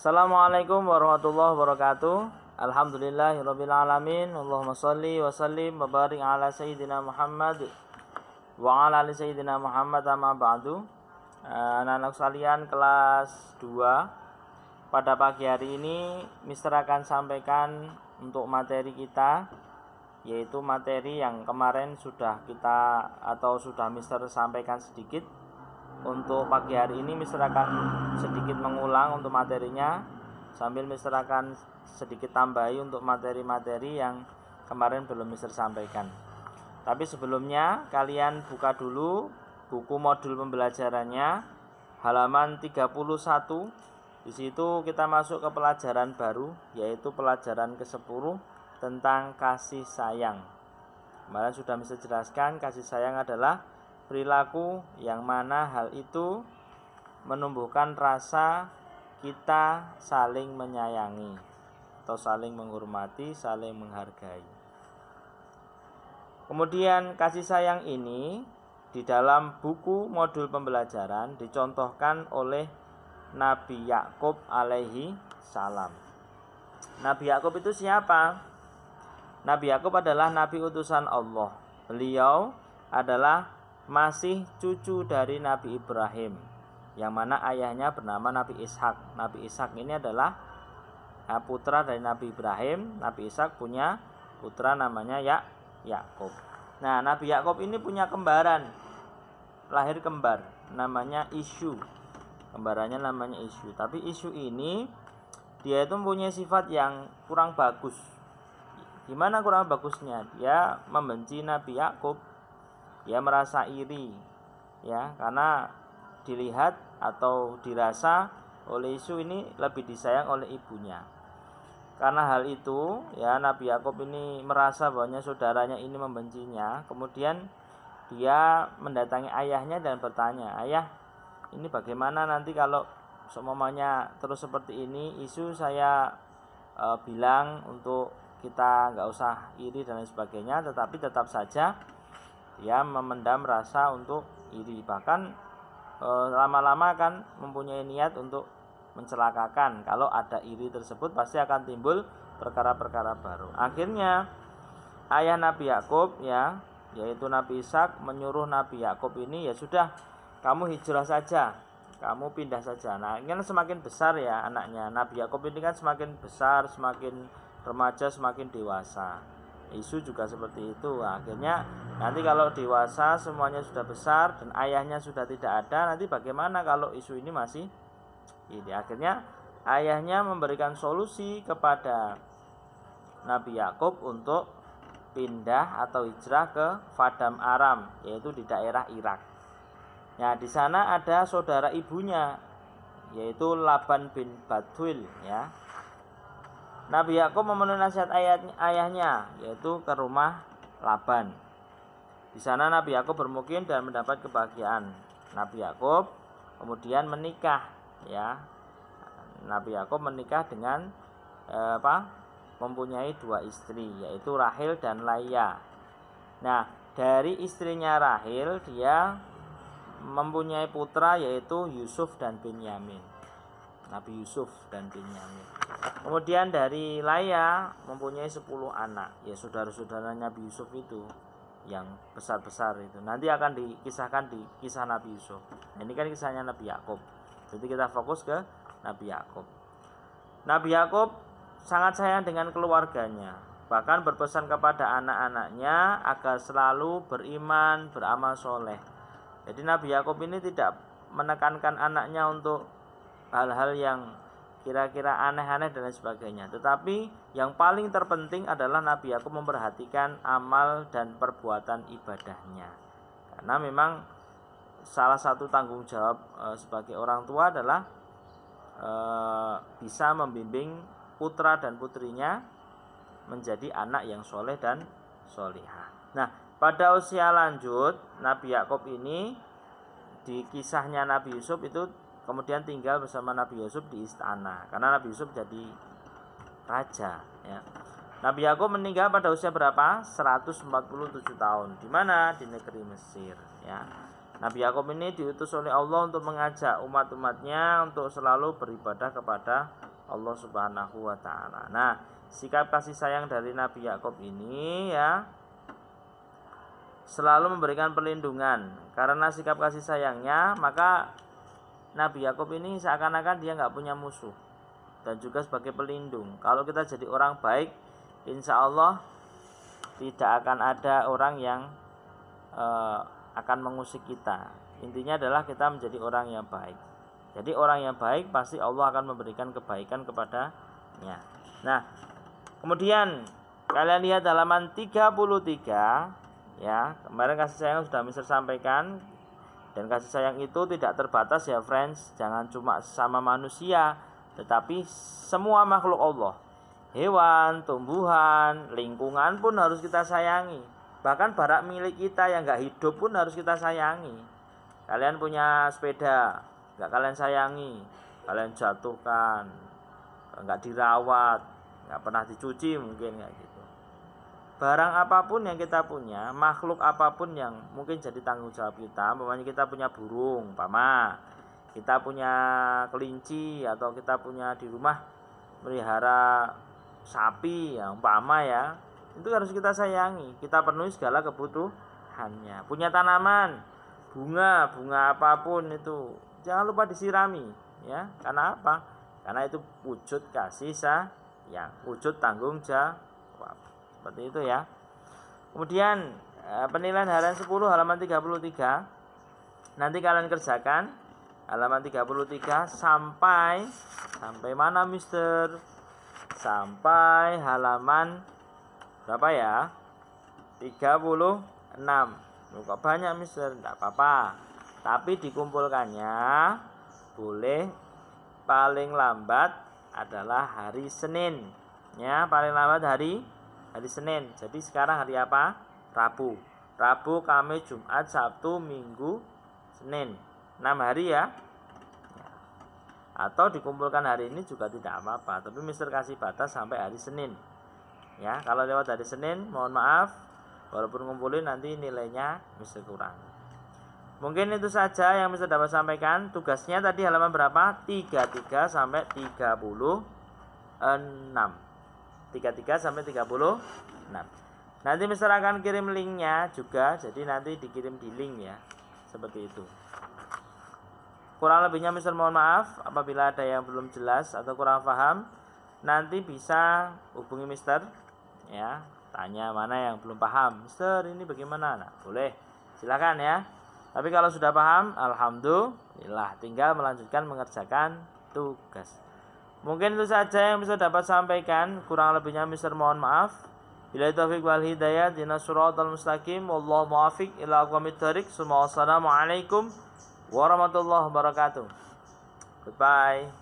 Assalamualaikum warahmatullahi wabarakatuh. Alhamdulillahirabbil alamin. Allahumma shalli wa sallim wa barik ala sayyidina Muhammad wa ala ali sayyidina Muhammad, amma ba'du. Anak-anak sekalian kelas 2, pada pagi hari ini Mister akan sampaikan untuk materi kita, yaitu materi yang kemarin sudah Mister sampaikan sedikit. Untuk pagi hari ini Mister akan sedikit mengulang untuk materinya, sambil Mister akan sedikit tambahi untuk materi-materi yang kemarin belum Mister sampaikan. Tapi sebelumnya kalian buka dulu buku modul pembelajarannya halaman 31. Di situ kita masuk ke pelajaran baru, yaitu pelajaran ke-10 tentang kasih sayang. Kemarin sudah Mister jelaskan, kasih sayang adalah perilaku yang mana hal itu menumbuhkan rasa kita saling menyayangi atau saling menghormati, saling menghargai. Kemudian kasih sayang ini di dalam buku modul pembelajaran dicontohkan oleh Nabi Yakub alaihi salam. Nabi Yakub itu siapa? Nabi Yakub adalah nabi utusan Allah. Beliau adalah masih cucu dari Nabi Ibrahim, yang mana ayahnya bernama Nabi Ishak. Nabi Ishak ini adalah putra dari Nabi Ibrahim. Nabi Ishak punya putra namanya Yakub. Nah, Nabi Yakub ini punya kembaran, lahir kembar, namanya Isyu. Kembarannya namanya Isyu. Tapi Isyu ini dia itu mempunyai sifat yang kurang bagus. Gimana kurang bagusnya? Dia membenci Nabi Yakub. Dia merasa iri, ya, karena dilihat atau dirasa oleh Isyu ini lebih disayang oleh ibunya. Karena hal itu, ya, Nabi Yakub ini merasa bahwa saudaranya ini membencinya. Kemudian dia mendatangi ayahnya dan bertanya, "Ayah, ini bagaimana nanti kalau semuanya terus seperti ini? Isyu saya bilang untuk kita nggak usah iri dan lain sebagainya, tetapi tetap saja dia memendam rasa untuk iri, bahkan lama-lama kan mempunyai niat untuk mencelakakan. Kalau ada iri tersebut pasti akan timbul perkara-perkara baru." Akhirnya ayah Nabi Yakub, ya, yaitu Nabi Ishak, menyuruh Nabi Yakub ini, ya sudah, kamu hijrah saja, kamu pindah saja. Nah, ini kan semakin besar ya anaknya. Nabi Yakub ini kan semakin besar, semakin remaja, semakin dewasa. Isu juga seperti itu. Akhirnya nanti kalau dewasa semuanya sudah besar dan ayahnya sudah tidak ada, nanti bagaimana kalau Isu ini masih ini? Akhirnya ayahnya memberikan solusi kepada Nabi Yakub untuk pindah atau hijrah ke Paddan Aram, yaitu di daerah Irak. Nah, di sana ada saudara ibunya, yaitu Laban bin Batuil, ya. Nabi Yakub memenuhi nasihat ayahnya, yaitu ke rumah Laban. Di sana Nabi Yakub bermukim dan mendapat kebahagiaan. Nabi Yakub kemudian menikah, ya. Nabi Yakub menikah dengan mempunyai 2 istri, yaitu Rahil dan Laya. Nah, dari istrinya Rahil dia mempunyai putra, yaitu Yusuf dan Binyamin. Nabi Yusuf dan Binyamin. Kemudian dari Laya mempunyai 10 anak, ya, saudara-saudaranya Nabi Yusuf itu yang besar-besar itu. Nanti akan dikisahkan di kisah Nabi Yusuf. Nah, ini kan kisahnya Nabi Yakub. Jadi kita fokus ke Nabi Yakub. Nabi Yakub sangat sayang dengan keluarganya, bahkan berpesan kepada anak-anaknya agar selalu beriman, beramal soleh. Jadi Nabi Yakub ini tidak menekankan anaknya untuk hal-hal yang kira-kira aneh-aneh dan lain sebagainya, tetapi yang paling terpenting adalah Nabi Yakub memperhatikan amal dan perbuatan ibadahnya. Karena memang salah satu tanggung jawab sebagai orang tua adalah bisa membimbing putra dan putrinya menjadi anak yang soleh dan solihah. Nah, pada usia lanjut Nabi Yakub ini, di kisahnya Nabi Yusuf itu kemudian tinggal bersama Nabi Yusuf di istana, karena Nabi Yusuf jadi raja, ya. Nabi Yakub meninggal pada usia berapa? 147 tahun. Di mana? Di negeri Mesir, ya. Nabi Yakub ini diutus oleh Allah untuk mengajak umat-umatnya untuk selalu beribadah kepada Allah Subhanahu wa taala. Nah, sikap kasih sayang dari Nabi Yakub ini ya selalu memberikan perlindungan. Karena sikap kasih sayangnya, maka Nabi Yakub ini seakan-akan dia nggak punya musuh dan juga sebagai pelindung. Kalau kita jadi orang baik, insya Allah tidak akan ada orang yang akan mengusik kita. Intinya adalah kita menjadi orang yang baik. Jadi orang yang baik pasti Allah akan memberikan kebaikan kepadanya. Nah, kemudian kalian lihat halaman 33 ya. Kemarin kasih sayang sudah Mister sampaikan, dan kasih sayang itu tidak terbatas ya friends. Jangan cuma sama manusia, tetapi semua makhluk Allah. Hewan, tumbuhan, lingkungan pun harus kita sayangi. Bahkan barang milik kita yang nggak hidup pun harus kita sayangi. Kalian punya sepeda, nggak kalian sayangi, kalian jatuhkan, nggak dirawat, nggak pernah dicuci mungkin kayak gitu. Barang apapun yang kita punya, makhluk apapun yang mungkin jadi tanggung jawab kita, umpamanya kita punya burung, kita punya kelinci, atau kita punya di rumah melihara sapi, ya umpama ya, itu harus kita sayangi, kita penuhi segala kebutuhannya. Punya tanaman, bunga apapun itu jangan lupa disirami ya. Karena apa? Karena itu wujud kasih sayang, wujud tanggung jawab. Seperti itu ya. Kemudian penilaian harian 10 halaman 33. Nanti kalian kerjakan halaman 33 sampai mana Mister? Sampai halaman berapa ya? 36. Kok banyak Mister? Enggak apa-apa. Tapi dikumpulkannya boleh paling lambat adalah hari Senin. Ya, paling lambat hari Senin. Jadi sekarang hari apa? Rabu, Kamis, Jumat, Sabtu, Minggu, Senin. 6 hari ya. Atau dikumpulkan hari ini juga tidak apa-apa. Tapi Mister kasih batas sampai hari Senin. Ya, kalau lewat hari Senin, mohon maaf, walaupun ngumpulin nanti nilainya Mister kurang. Mungkin itu saja yang Mister dapat sampaikan. Tugasnya tadi halaman berapa? 33 sampai 36. 33 sampai 36. Nanti Mister akan kirim linknya juga, jadi nanti dikirim di link ya. Seperti itu. Kurang lebihnya Mister mohon maaf apabila ada yang belum jelas atau kurang paham. Nanti bisa hubungi Mister ya, tanya mana yang belum paham. Mister ini bagaimana? Nah, boleh, silakan ya. Tapi kalau sudah paham, alhamdulillah, tinggal melanjutkan mengerjakan tugas. Mungkin itu saja yang bisa dapat sampaikan. Kurang lebihnya Mister mohon maaf. Billahi taufiq wal hidayah, ihdinas siratal mustaqim, wallahu muwaffiq ila aqwamit thoriq. Assalamualaikum warahmatullahi wabarakatuh. Goodbye.